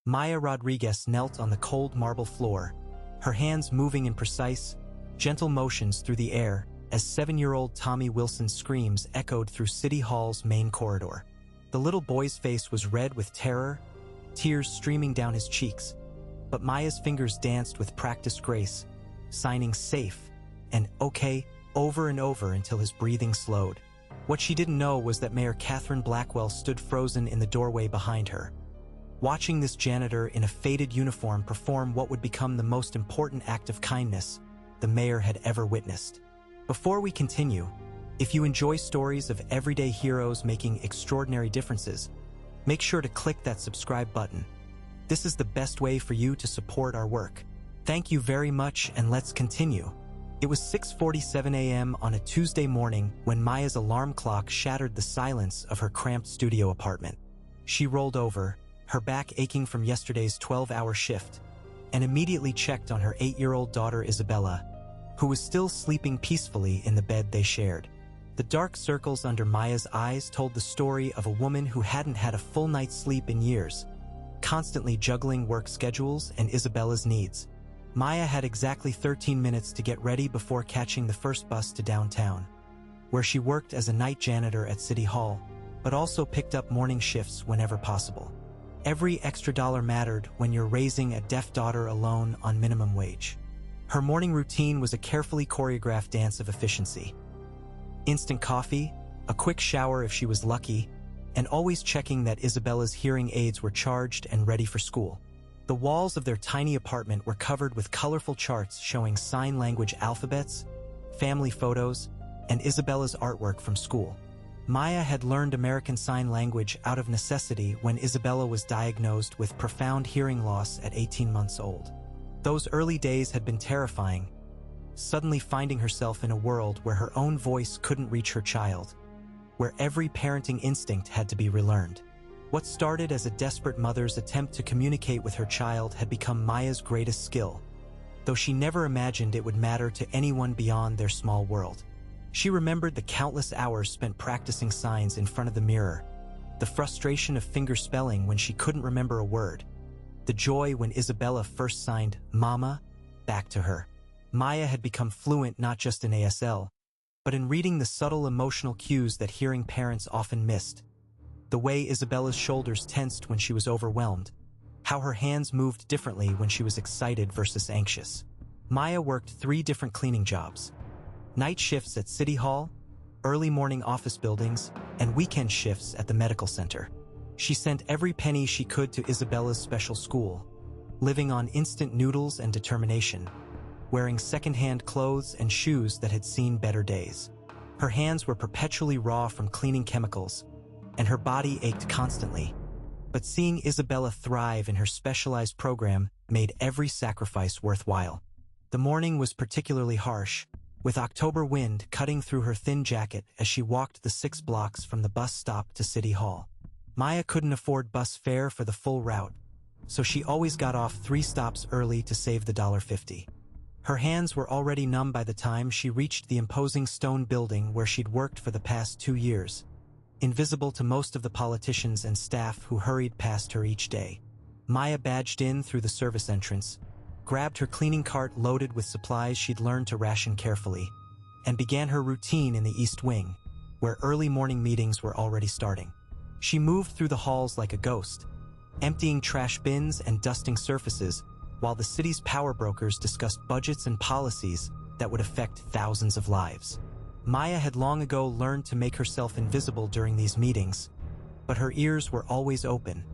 Maya Rodriguez knelt on the cold marble floor, her hands moving in precise, gentle motions through the air as 7-year-old Tommy Wilson's screams echoed through City Hall's main corridor. The little boy's face was red with terror, tears streaming down his cheeks, but Maya's fingers danced with practiced grace, signing safe and okay over and over until his breathing slowed. What she didn't know was that Mayor Catherine Blackwell stood frozen in the doorway behind her, watching this janitor in a faded uniform perform what would become the most important act of kindness the mayor had ever witnessed. Before we continue, if you enjoy stories of everyday heroes making extraordinary differences, make sure to click that subscribe button. This is the best way for you to support our work. Thank you very much, and let's continue. It was 6:47 a.m. on a Tuesday morning when Maya's alarm clock shattered the silence of her cramped studio apartment. She rolled over, her back aching from yesterday's 12-hour shift, and immediately checked on her 8-year-old daughter Isabella, who was still sleeping peacefully in the bed they shared. The dark circles under Maya's eyes told the story of a woman who hadn't had a full night's sleep in years, constantly juggling work schedules and Isabella's needs. Maya had exactly 13 minutes to get ready before catching the first bus to downtown, where she worked as a night janitor at City Hall, but also picked up morning shifts whenever possible. Every extra dollar mattered when you're raising a deaf daughter alone on minimum wage. Her morning routine was a carefully choreographed dance of efficiency. Instant coffee, a quick shower if she was lucky, and always checking that Isabella's hearing aids were charged and ready for school. The walls of their tiny apartment were covered with colorful charts showing sign language alphabets, family photos, and Isabella's artwork from school. Maya had learned American Sign Language out of necessity when Isabella was diagnosed with profound hearing loss at 18 months old. Those early days had been terrifying, suddenly finding herself in a world where her own voice couldn't reach her child, where every parenting instinct had to be relearned. What started as a desperate mother's attempt to communicate with her child had become Maya's greatest skill, though she never imagined it would matter to anyone beyond their small world. She remembered the countless hours spent practicing signs in front of the mirror, the frustration of finger spelling when she couldn't remember a word, the joy when Isabella first signed "Mama" back to her. Maya had become fluent not just in ASL, but in reading the subtle emotional cues that hearing parents often missed. The way Isabella's shoulders tensed when she was overwhelmed, how her hands moved differently when she was excited versus anxious. Maya worked 3 different cleaning jobs: night shifts at City Hall, early morning office buildings, and weekend shifts at the medical center. She sent every penny she could to Isabella's special school, living on instant noodles and determination, wearing second-hand clothes and shoes that had seen better days. Her hands were perpetually raw from cleaning chemicals, and her body ached constantly. But seeing Isabella thrive in her specialized program made every sacrifice worthwhile. The morning was particularly harsh, with October wind cutting through her thin jacket as she walked the 6 blocks from the bus stop to City Hall. Maya couldn't afford bus fare for the full route, so she always got off 3 stops early to save the $1.50. Her hands were already numb by the time she reached the imposing stone building where she'd worked for the past 2 years, invisible to most of the politicians and staff who hurried past her each day. Maya badged in through the service entrance, grabbed her cleaning cart loaded with supplies she'd learned to ration carefully, and began her routine in the East Wing, where early morning meetings were already starting. She moved through the halls like a ghost, emptying trash bins and dusting surfaces while the city's power brokers discussed budgets and policies that would affect thousands of lives. Maya had long ago learned to make herself invisible during these meetings, but her ears were always open,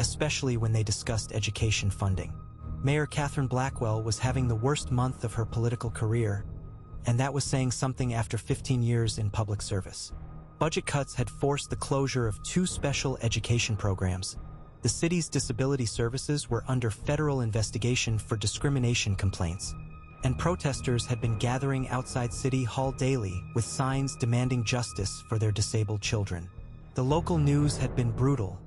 especially when they discussed education funding. Mayor Catherine Blackwell was having the worst month of her political career, and that was saying something after 15 years in public service. Budget cuts had forced the closure of 2 special education programs. The city's disability services were under federal investigation for discrimination complaints, and protesters had been gathering outside City Hall daily with signs demanding justice for their disabled children. The local news had been brutal,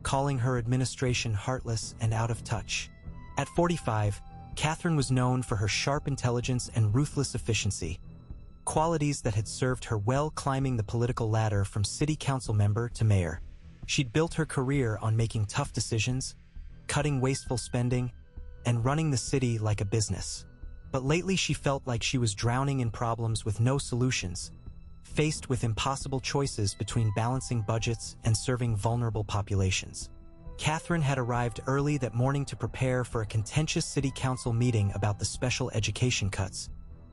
calling her administration heartless and out of touch. At 45, Catherine was known for her sharp intelligence and ruthless efficiency, qualities that had served her well climbing the political ladder from city council member to mayor. She'd built her career on making tough decisions, cutting wasteful spending, and running the city like a business. But lately she felt like she was drowning in problems with no solutions, faced with impossible choices between balancing budgets and serving vulnerable populations. Catherine had arrived early that morning to prepare for a contentious city council meeting about the special education cuts,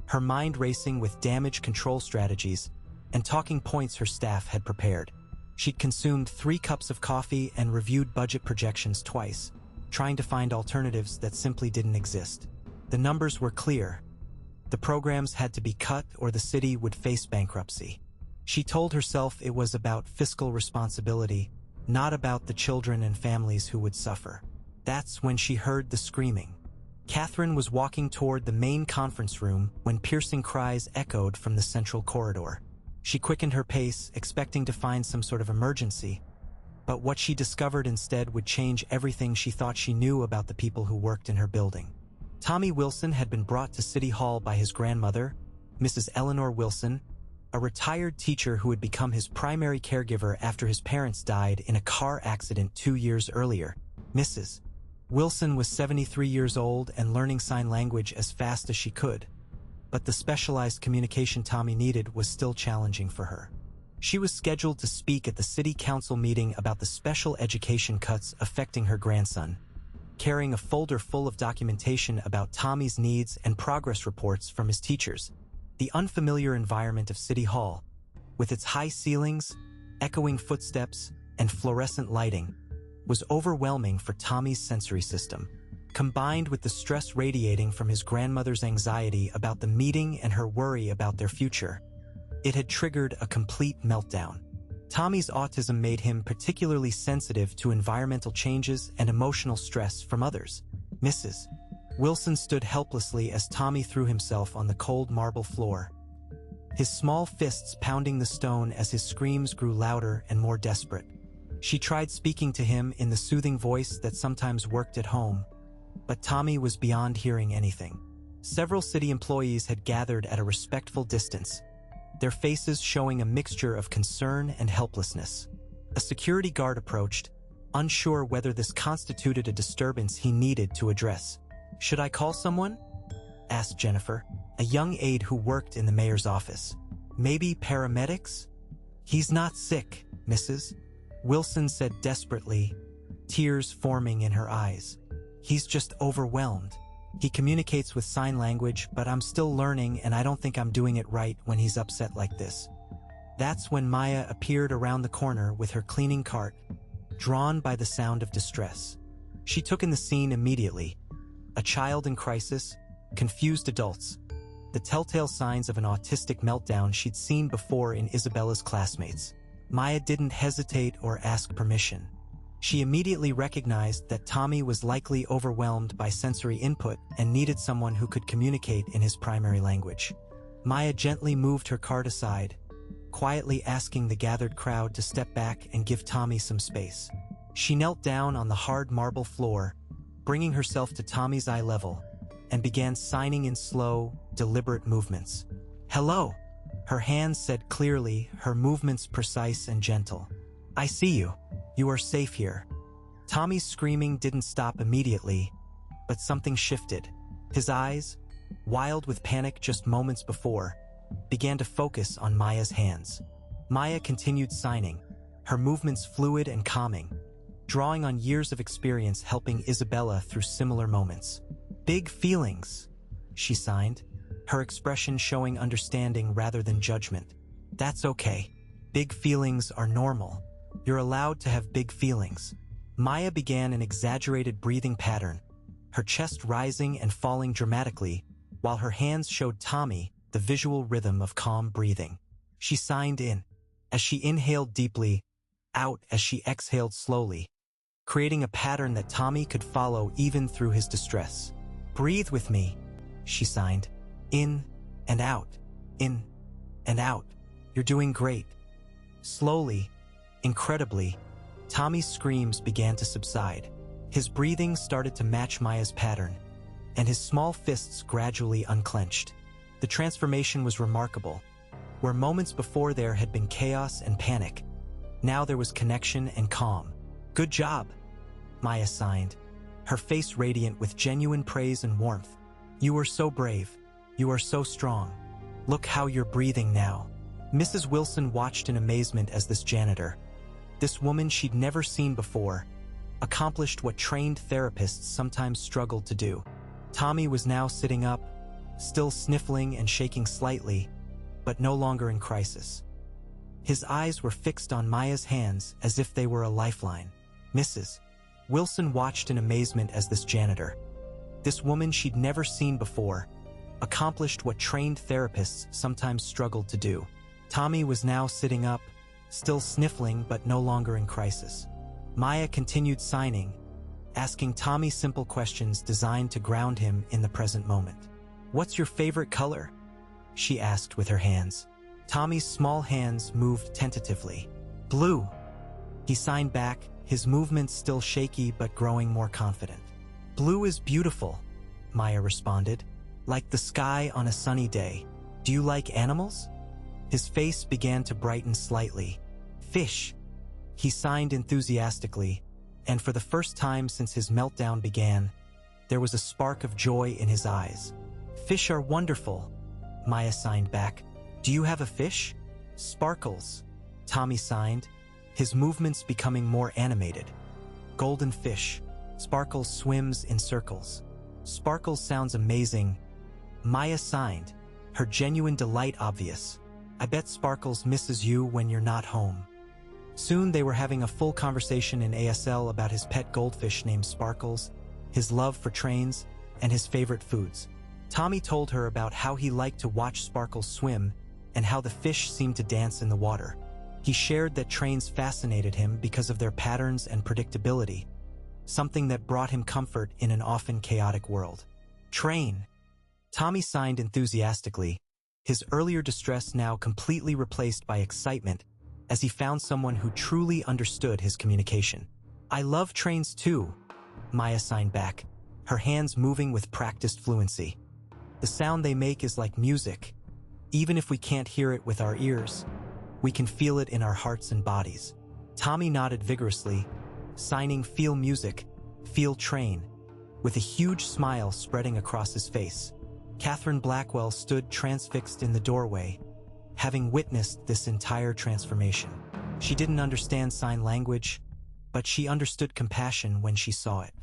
her mind racing with damage control strategies and talking points her staff had prepared. She'd consumed 3 cups of coffee and reviewed budget projections twice, trying to find alternatives that simply didn't exist. The numbers were clear. The programs had to be cut or the city would face bankruptcy. She told herself it was about fiscal responsibility, not about the children and families who would suffer. That's when she heard the screaming. Catherine was walking toward the main conference room when piercing cries echoed from the central corridor. She quickened her pace, expecting to find some sort of emergency, but what she discovered instead would change everything she thought she knew about the people who worked in her building. Tommy Wilson had been brought to City Hall by his grandmother, Mrs. Eleanor Wilson, a retired teacher who had become his primary caregiver after his parents died in a car accident 2 years earlier. Mrs. Wilson was 73 years old and learning sign language as fast as she could, but the specialized communication Tommy needed was still challenging for her. She was scheduled to speak at the city council meeting about the special education cuts affecting her grandson, carrying a folder full of documentation about Tommy's needs and progress reports from his teachers. The unfamiliar environment of City Hall, with its high ceilings, echoing footsteps, and fluorescent lighting, was overwhelming for Tommy's sensory system. Combined with the stress radiating from his grandmother's anxiety about the meeting and her worry about their future, it had triggered a complete meltdown. Tommy's autism made him particularly sensitive to environmental changes and emotional stress from others. Mrs. Wilson stood helplessly as Tommy threw himself on the cold marble floor, his small fists pounding the stone as his screams grew louder and more desperate. She tried speaking to him in the soothing voice that sometimes worked at home, but Tommy was beyond hearing anything. Several city employees had gathered at a respectful distance, their faces showing a mixture of concern and helplessness. A security guard approached, unsure whether this constituted a disturbance he needed to address. "Should I call someone?" asked Jennifer, a young aide who worked in the mayor's office. "Maybe paramedics?" "He's not sick, Mrs. Wilson said desperately, tears forming in her eyes. "He's just overwhelmed. He communicates with sign language, but I'm still learning and I don't think I'm doing it right when he's upset like this." That's when Maya appeared around the corner with her cleaning cart, drawn by the sound of distress. She took in the scene immediately. A child in crisis, confused adults, the telltale signs of an autistic meltdown she'd seen before in Isabella's classmates. Maya didn't hesitate or ask permission. She immediately recognized that Tommy was likely overwhelmed by sensory input and needed someone who could communicate in his primary language. Maya gently moved her cart aside, quietly asking the gathered crowd to step back and give Tommy some space. She knelt down on the hard marble floor, bringing herself to Tommy's eye level, and began signing in slow, deliberate movements. "Hello," her hands said clearly, her movements precise and gentle. "I see you. You are safe here." Tommy's screaming didn't stop immediately, but something shifted. His eyes, wild with panic just moments before, began to focus on Maya's hands. Maya continued signing, her movements fluid and calming, drawing on years of experience helping Isabella through similar moments. "Big feelings," she signed, her expression showing understanding rather than judgment. "That's okay. Big feelings are normal. You're allowed to have big feelings." Maya began an exaggerated breathing pattern, her chest rising and falling dramatically, while her hands showed Tommy the visual rhythm of calm breathing. She signed in, as she inhaled deeply, out as she exhaled slowly, creating a pattern that Tommy could follow even through his distress. "Breathe with me," she signed. "In and out, in and out. You're doing great." Slowly, incredibly, Tommy's screams began to subside. His breathing started to match Maya's pattern, and his small fists gradually unclenched. The transformation was remarkable. Where moments before there had been chaos and panic, now there was connection and calm. "Good job," Maya signed, her face radiant with genuine praise and warmth. "You are so brave. You are so strong. Look how you're breathing now." Mrs. Wilson watched in amazement as this janitor, this woman she'd never seen before, accomplished what trained therapists sometimes struggled to do. Tommy was now sitting up, still sniffling and shaking slightly, but no longer in crisis. His eyes were fixed on Maya's hands as if they were a lifeline. Mrs. Wilson watched in amazement as this janitor, this woman she'd never seen before, accomplished what trained therapists sometimes struggled to do. Tommy was now sitting up, still sniffling but no longer in crisis. Maya continued signing, asking Tommy simple questions designed to ground him in the present moment. "What's your favorite color?" she asked with her hands. Tommy's small hands moved tentatively. "Blue." He signed back, his movements still shaky but growing more confident. "Blue is beautiful," Maya responded, "like the sky on a sunny day. Do you like animals?" His face began to brighten slightly. "Fish." He signed enthusiastically, and for the first time since his meltdown began, there was a spark of joy in his eyes. "Fish are wonderful," Maya signed back. "Do you have a fish?" "Sparkles," Tommy signed, his movements becoming more animated. "Golden fish. Sparkles swims in circles." "Sparkles sounds amazing," Maya signed, her genuine delight obvious. "I bet Sparkles misses you when you're not home." Soon they were having a full conversation in ASL about his pet goldfish named Sparkles, his love for trains, and his favorite foods. Tommy told her about how he liked to watch Sparkles swim and how the fish seemed to dance in the water. He shared that trains fascinated him because of their patterns and predictability, something that brought him comfort in an often chaotic world. "Train." Tommy signed enthusiastically, his earlier distress now completely replaced by excitement as he found someone who truly understood his communication. "I love trains too," Maya signed back, her hands moving with practiced fluency. "The sound they make is like music. Even if we can't hear it with our ears, we can feel it in our hearts and bodies." Tommy nodded vigorously, signing "Feel music, feel train," with a huge smile spreading across his face. Catherine Blackwell stood transfixed in the doorway, having witnessed this entire transformation. She didn't understand sign language, but she understood compassion when she saw it.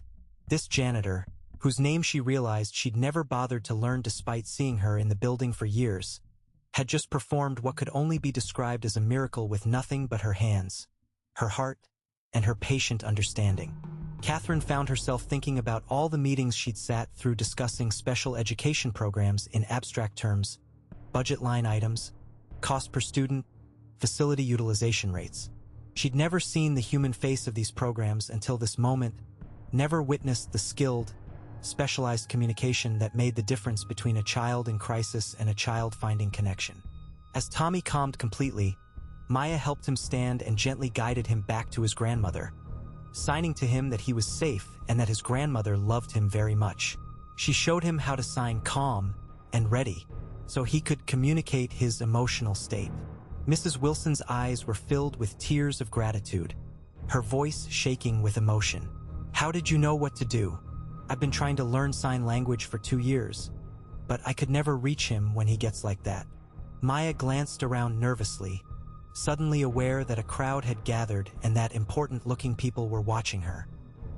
This janitor, whose name she realized she'd never bothered to learn despite seeing her in the building for years, had just performed what could only be described as a miracle with nothing but her hands, her heart, and her patient understanding. Catherine found herself thinking about all the meetings she'd sat through discussing special education programs in abstract terms, budget line items, cost per student, facility utilization rates. She'd never seen the human face of these programs until this moment, never witnessed the skilled, specialized communication that made the difference between a child in crisis and a child finding connection. As Tommy calmed completely, Maya helped him stand and gently guided him back to his grandmother, signing to him that he was safe and that his grandmother loved him very much. She showed him how to sign calm and ready, so he could communicate his emotional state. Mrs. Wilson's eyes were filled with tears of gratitude, her voice shaking with emotion. "How did you know what to do? I've been trying to learn sign language for 2 years, but I could never reach him when he gets like that." Maya glanced around nervously, suddenly aware that a crowd had gathered and that important-looking people were watching her.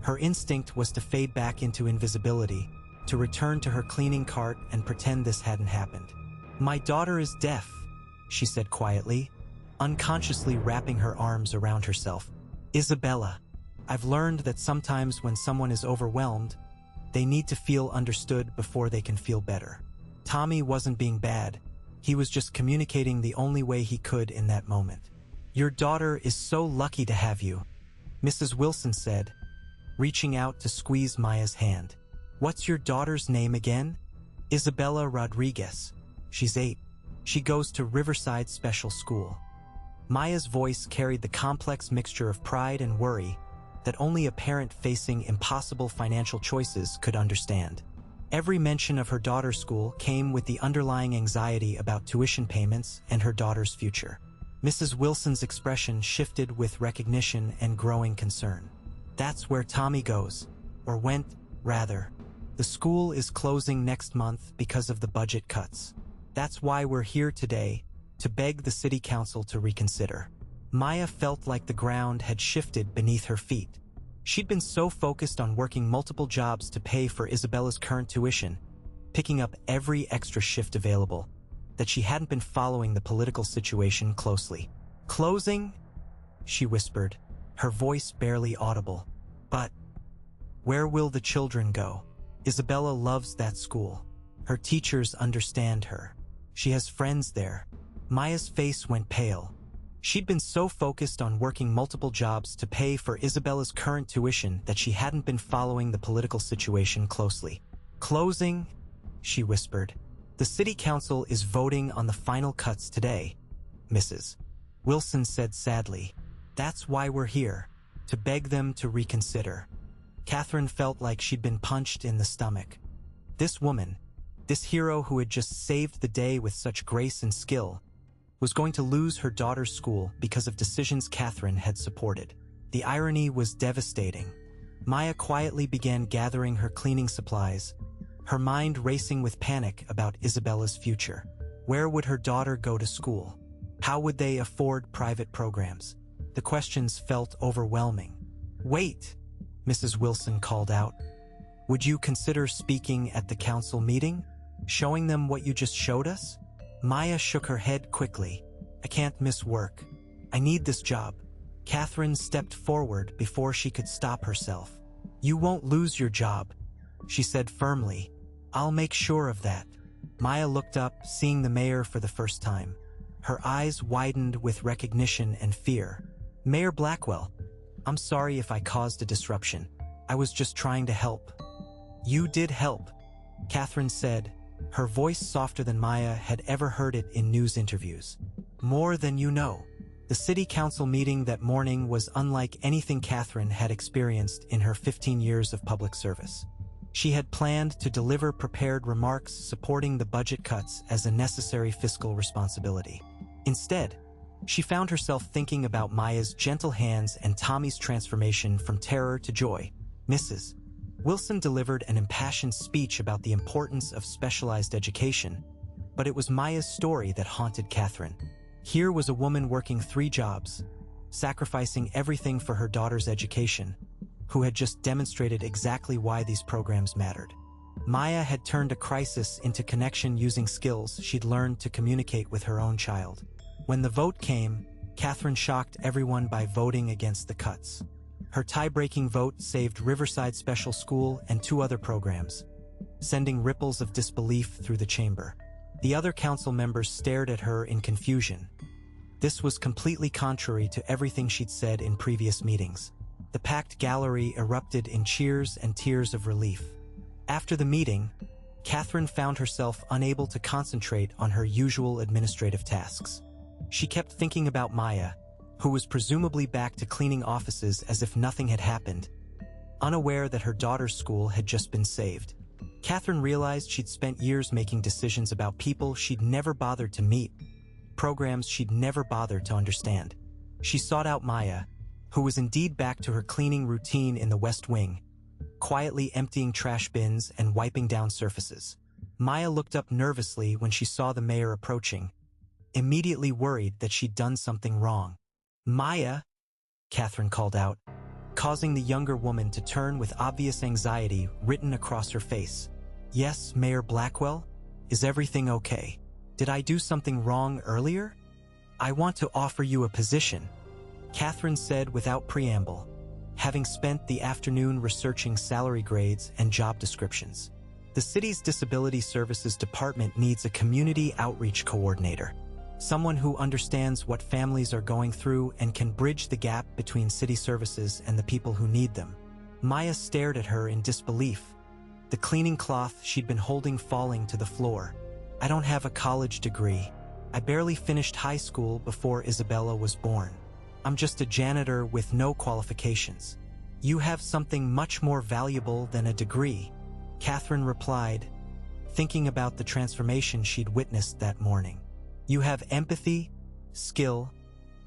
Her instinct was to fade back into invisibility, to return to her cleaning cart and pretend this hadn't happened. "My daughter is deaf," she said quietly, unconsciously wrapping her arms around herself. "Isabella, I've learned that sometimes when someone is overwhelmed, they need to feel understood before they can feel better." Tommy wasn't being bad. He was just communicating the only way he could in that moment. "Your daughter is so lucky to have you," Mrs. Wilson said, reaching out to squeeze Maya's hand. "What's your daughter's name again?" "Isabella Rodriguez. She's 8. She goes to Riverside Special School." Maya's voice carried the complex mixture of pride and worry that only a parent facing impossible financial choices could understand. Every mention of her daughter's school came with the underlying anxiety about tuition payments and her daughter's future. Mrs. Wilson's expression shifted with recognition and growing concern. "That's where Tommy goes," Or went, rather. The school is closing next month because of the budget cuts. That's why we're here today, to beg the city council to reconsider. Maya felt like the ground had shifted beneath her feet. She'd been so focused on working multiple jobs to pay for Isabella's current tuition, picking up every extra shift available, that she hadn't been following the political situation closely. Closing? She whispered, her voice barely audible. But where will the children go? Isabella loves that school. Her teachers understand her. She has friends there. Maya's face went pale. She'd been so focused on working multiple jobs to pay for Isabella's current tuition that she hadn't been following the political situation closely. Closing? She whispered. The city council is voting on the final cuts today, Mrs. Wilson said sadly. That's why we're here, to beg them to reconsider. Catherine felt like she'd been punched in the stomach. This woman, this hero who had just saved the day with such grace and skill, was going to lose her daughter's school because of decisions Catherine had supported. The irony was devastating. Maya quietly began gathering her cleaning supplies, her mind racing with panic about Isabella's future. Where would her daughter go to school? How would they afford private programs? The questions felt overwhelming. Wait, Mrs. Wilson called out. Would you consider speaking at the council meeting? Showing them what you just showed us? Maya shook her head quickly. I can't miss work. I need this job. Catherine stepped forward before she could stop herself. You won't lose your job, she said firmly. I'll make sure of that. Maya looked up, seeing the mayor for the first time. Her eyes widened with recognition and fear. Mayor Blackwell, I'm sorry if I caused a disruption. I was just trying to help. You did help, Catherine said, her voice softer than Maya had ever heard it in news interviews. More than you know. The city council meeting that morning was unlike anything Catherine had experienced in her 15 years of public service. She had planned to deliver prepared remarks supporting the budget cuts as a necessary fiscal responsibility. Instead, she found herself thinking about Maya's gentle hands and Tommy's transformation from terror to joy. Mrs. Wilson delivered an impassioned speech about the importance of specialized education, but it was Maya's story that haunted Catherine. Here was a woman working 3 jobs, sacrificing everything for her daughter's education, who had just demonstrated exactly why these programs mattered. Maya had turned a crisis into connection using skills she'd learned to communicate with her own child. When the vote came, Catherine shocked everyone by voting against the cuts. Her tie-breaking vote saved Riverside Special School and 2 other programs, sending ripples of disbelief through the chamber. The other council members stared at her in confusion. This was completely contrary to everything she'd said in previous meetings. The packed gallery erupted in cheers and tears of relief. After the meeting, Catherine found herself unable to concentrate on her usual administrative tasks. She kept thinking about Maya, who was presumably back to cleaning offices as if nothing had happened, unaware that her daughter's school had just been saved. Catherine realized she'd spent years making decisions about people she'd never bothered to meet, programs she'd never bothered to understand. She sought out Maya, who was indeed back to her cleaning routine in the West Wing, quietly emptying trash bins and wiping down surfaces. Maya looked up nervously when she saw the mayor approaching, immediately worried that she'd done something wrong. Maya, Catherine called out, causing the younger woman to turn with obvious anxiety written across her face. Yes, Mayor Blackwell? Is everything okay? Did I do something wrong earlier? I want to offer you a position, Catherine said without preamble, having spent the afternoon researching salary grades and job descriptions. The city's Disability Services Department needs a community outreach coordinator, someone who understands what families are going through and can bridge the gap between city services and the people who need them. Maya stared at her in disbelief, the cleaning cloth she'd been holding falling to the floor. I don't have a college degree. I barely finished high school before Isabella was born. I'm just a janitor with no qualifications. You have something much more valuable than a degree, Catherine replied, thinking about the transformation she'd witnessed that morning. You have empathy, skill,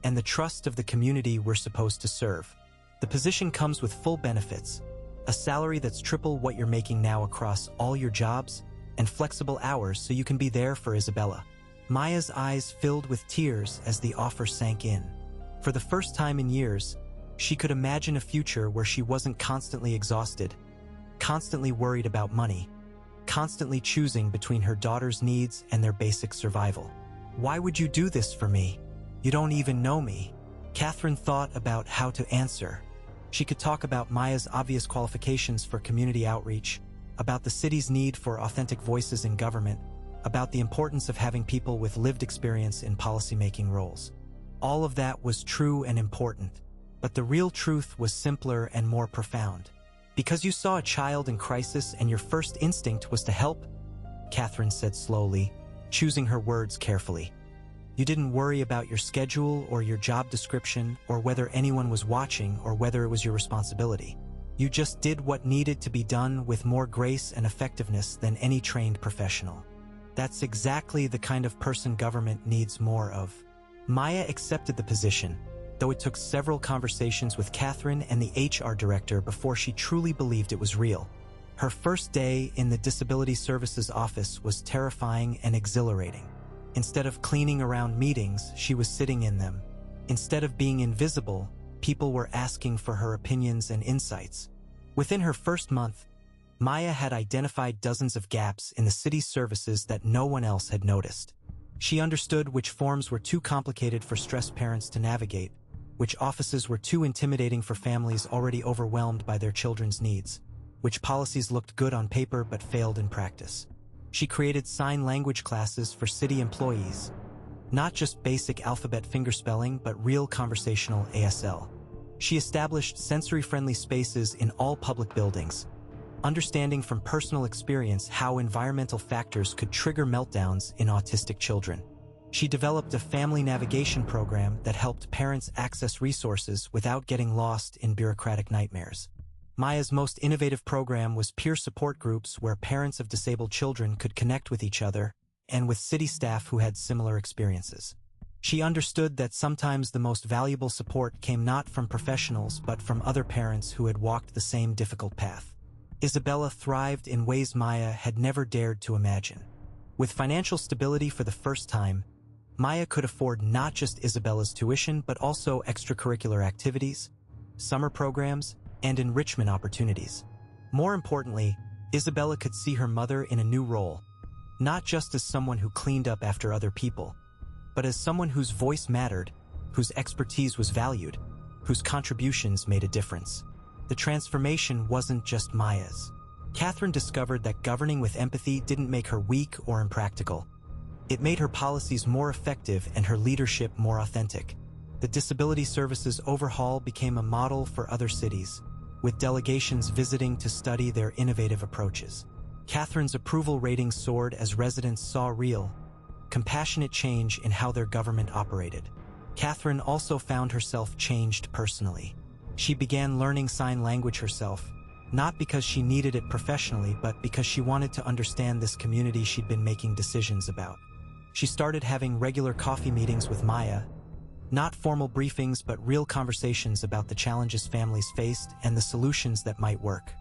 and the trust of the community we're supposed to serve. The position comes with full benefits, A salary that's triple what you're making now across all your jobs, and flexible hours so you can be there for Isabella. Maya's eyes filled with tears as the offer sank in. For the first time in years, she could imagine a future where she wasn't constantly exhausted, constantly worried about money, constantly choosing between her daughter's needs and their basic survival. "Why would you do this for me? You don't even know me." Catherine thought about how to answer. She could talk about Maya's obvious qualifications for community outreach, about the city's need for authentic voices in government, about the importance of having people with lived experience in policymaking roles. All of that was true and important, but the real truth was simpler and more profound. "Because you saw a child in crisis and your first instinct was to help," Catherine said slowly, choosing her words carefully. "You didn't worry about your schedule or your job description or whether anyone was watching or whether it was your responsibility. You just did what needed to be done with more grace and effectiveness than any trained professional. That's exactly the kind of person government needs more of." Maya accepted the position, though it took several conversations with Catherine and the HR director before she truly believed it was real. Her first day in the Disability Services office was terrifying and exhilarating. Instead of cleaning around meetings, she was sitting in them. Instead of being invisible, people were asking for her opinions and insights. Within her first month, Maya had identified dozens of gaps in the city's services that no one else had noticed. She understood which forms were too complicated for stressed parents to navigate, which offices were too intimidating for families already overwhelmed by their children's needs, which policies looked good on paper but failed in practice. She created sign language classes for city employees, not just basic alphabet fingerspelling but real conversational ASL. She established sensory-friendly spaces in all public buildings, understanding from personal experience how environmental factors could trigger meltdowns in autistic children. She developed a family navigation program that helped parents access resources without getting lost in bureaucratic nightmares. Maya's most innovative program was peer support groups where parents of disabled children could connect with each other and with city staff who had similar experiences. She understood that sometimes the most valuable support came not from professionals but from other parents who had walked the same difficult path. Isabella thrived in ways Maya had never dared to imagine. With financial stability for the first time, Maya could afford not just Isabella's tuition but also extracurricular activities, summer programs, and enrichment opportunities. More importantly, Isabella could see her mother in a new role, not just as someone who cleaned up after other people, but as someone whose voice mattered, whose expertise was valued, whose contributions made a difference. The transformation wasn't just Maya's. Catherine discovered that governing with empathy didn't make her weak or impractical. It made her policies more effective and her leadership more authentic. The Disability Services overhaul became a model for other cities, with delegations visiting to study their innovative approaches. Catherine's approval ratings soared as residents saw real, compassionate change in how their government operated. Catherine also found herself changed personally. She began learning sign language herself, not because she needed it professionally, but because she wanted to understand this community she'd been making decisions about. She started having regular coffee meetings with Maya, not formal briefings but real conversations about the challenges families faced and the solutions that might work.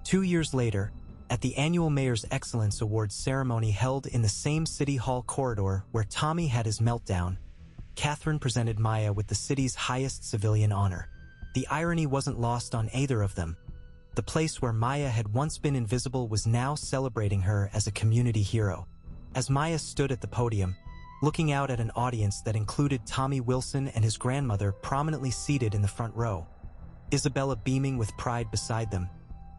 2 years later, at the annual Mayor's Excellence Awards ceremony held in the same City Hall corridor where Tommy had his meltdown, Catherine presented Maya with the city's highest civilian honor. The irony wasn't lost on either of them. The place where Maya had once been invisible was now celebrating her as a community hero. As Maya stood at the podium, looking out at an audience that included Tommy Wilson and his grandmother prominently seated in the front row, Isabella beaming with pride beside them,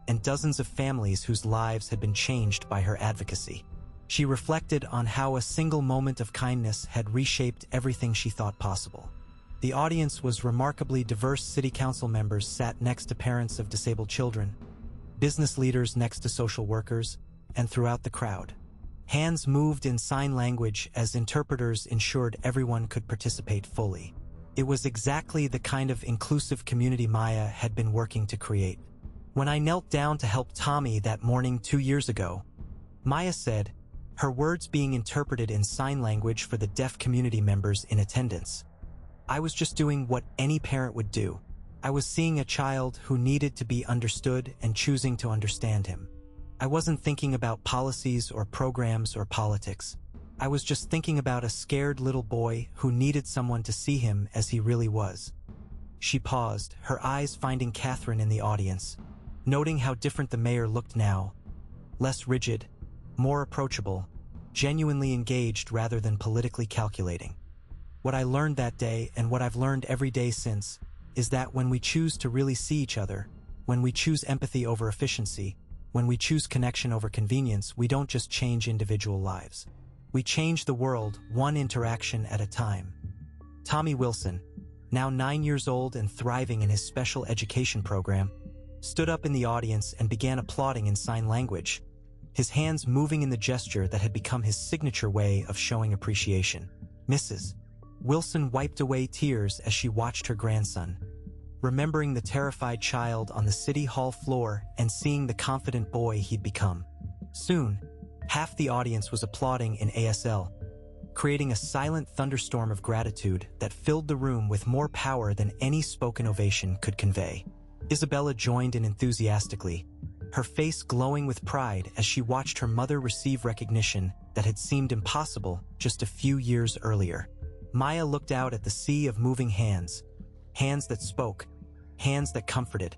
and dozens of families whose lives had been changed by her advocacy. She reflected on how a single moment of kindness had reshaped everything she thought possible. The audience was remarkably diverse. City council members sat next to parents of disabled children, business leaders next to social workers, and throughout the crowd, hands moved in sign language as interpreters ensured everyone could participate fully. It was exactly the kind of inclusive community Maya had been working to create. When I knelt down to help Tommy that morning 2 years ago, Maya said, her words being interpreted in sign language for the deaf community members in attendance, I was just doing what any parent would do. I was seeing a child who needed to be understood and choosing to understand him. I wasn't thinking about policies or programs or politics. I was just thinking about a scared little boy who needed someone to see him as he really was. She paused, her eyes finding Catherine in the audience, noting how different the mayor looked now. Less rigid, more approachable, genuinely engaged rather than politically calculating. What I learned that day, and what I've learned every day since, is that when we choose to really see each other, when we choose empathy over efficiency, when we choose connection over convenience, we don't just change individual lives. We change the world one interaction at a time. Tommy Wilson, now 9 years old and thriving in his special education program, stood up in the audience and began applauding in sign language, his hands moving in the gesture that had become his signature way of showing appreciation. Mrs. Wilson wiped away tears as she watched her grandson, remembering the terrified child on the city hall floor and seeing the confident boy he'd become. Soon, half the audience was applauding in ASL, creating a silent thunderstorm of gratitude that filled the room with more power than any spoken ovation could convey. Isabella joined in enthusiastically, her face glowing with pride as she watched her mother receive recognition that had seemed impossible just a few years earlier. Maya looked out at the sea of moving hands, hands that spoke, hands that comforted,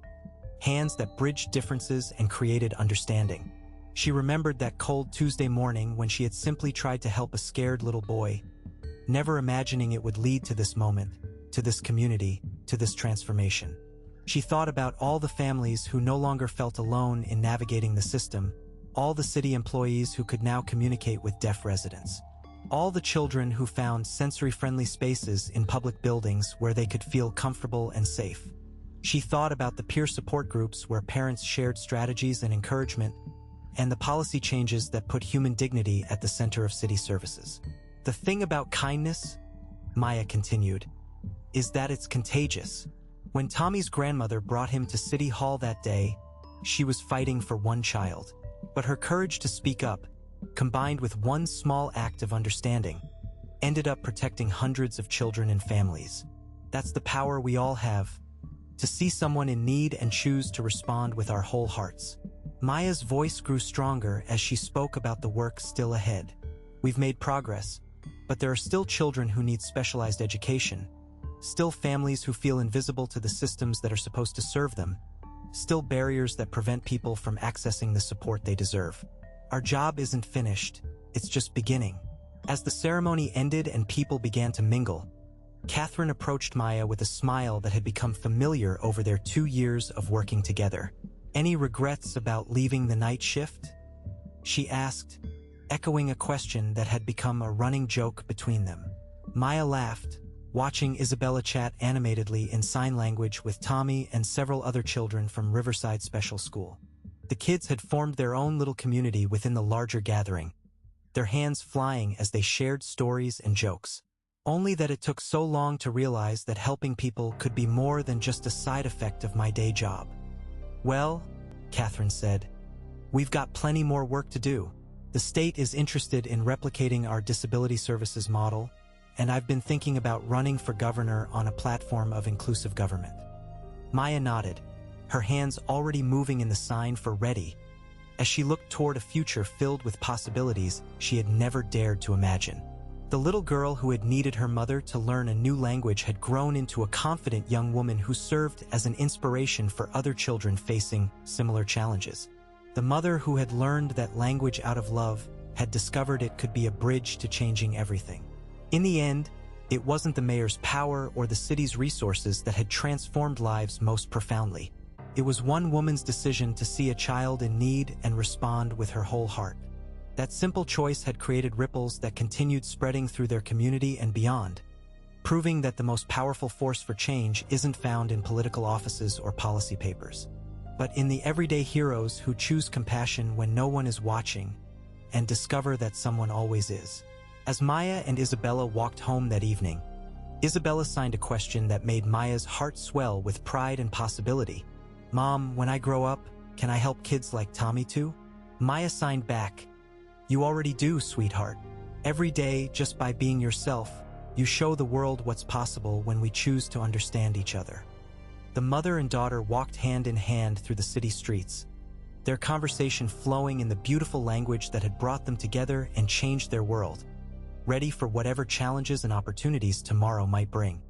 hands that bridged differences and created understanding. She remembered that cold Tuesday morning when she had simply tried to help a scared little boy, never imagining it would lead to this moment, to this community, to this transformation. She thought about all the families who no longer felt alone in navigating the system, all the city employees who could now communicate with deaf residents, all the children who found sensory-friendly spaces in public buildings where they could feel comfortable and safe. She thought about the peer support groups where parents shared strategies and encouragement, and the policy changes that put human dignity at the center of city services. The thing about kindness, Maya continued, is that it's contagious. When Tommy's grandmother brought him to City Hall that day, she was fighting for one child. But her courage to speak up, combined with one small act of understanding, ended up protecting hundreds of children and families. That's the power we all have, to see someone in need and choose to respond with our whole hearts. Maya's voice grew stronger as she spoke about the work still ahead. We've made progress, but there are still children who need specialized education, still families who feel invisible to the systems that are supposed to serve them, still barriers that prevent people from accessing the support they deserve. Our job isn't finished, it's just beginning. As the ceremony ended and people began to mingle, Catherine approached Maya with a smile that had become familiar over their 2 years of working together. "Any regrets about leaving the night shift?" she asked, echoing a question that had become a running joke between them. Maya laughed, watching Isabella chat animatedly in sign language with Tommy and several other children from Riverside Special School. The kids had formed their own little community within the larger gathering, their hands flying as they shared stories and jokes. Only that it took so long to realize that helping people could be more than just a side effect of my day job. "Well," Catherine said, "we've got plenty more work to do. The state is interested in replicating our disability services model, and I've been thinking about running for governor on a platform of inclusive government." Maya nodded, her hands already moving in the sign for ready, as she looked toward a future filled with possibilities she had never dared to imagine. The little girl who had needed her mother to learn a new language had grown into a confident young woman who served as an inspiration for other children facing similar challenges. The mother who had learned that language out of love had discovered it could be a bridge to changing everything. In the end, it wasn't the mayor's power or the city's resources that had transformed lives most profoundly. It was one woman's decision to see a child in need and respond with her whole heart. That simple choice had created ripples that continued spreading through their community and beyond, proving that the most powerful force for change isn't found in political offices or policy papers, but in the everyday heroes who choose compassion when no one is watching and discover that someone always is. As Maya and Isabella walked home that evening, Isabella signed a question that made Maya's heart swell with pride and possibility. "Mom, when I grow up, can I help kids like Tommy too?" Maya signed back, "You already do, sweetheart. Every day, just by being yourself, you show the world what's possible when we choose to understand each other." The mother and daughter walked hand in hand through the city streets, their conversation flowing in the beautiful language that had brought them together and changed their world, ready for whatever challenges and opportunities tomorrow might bring.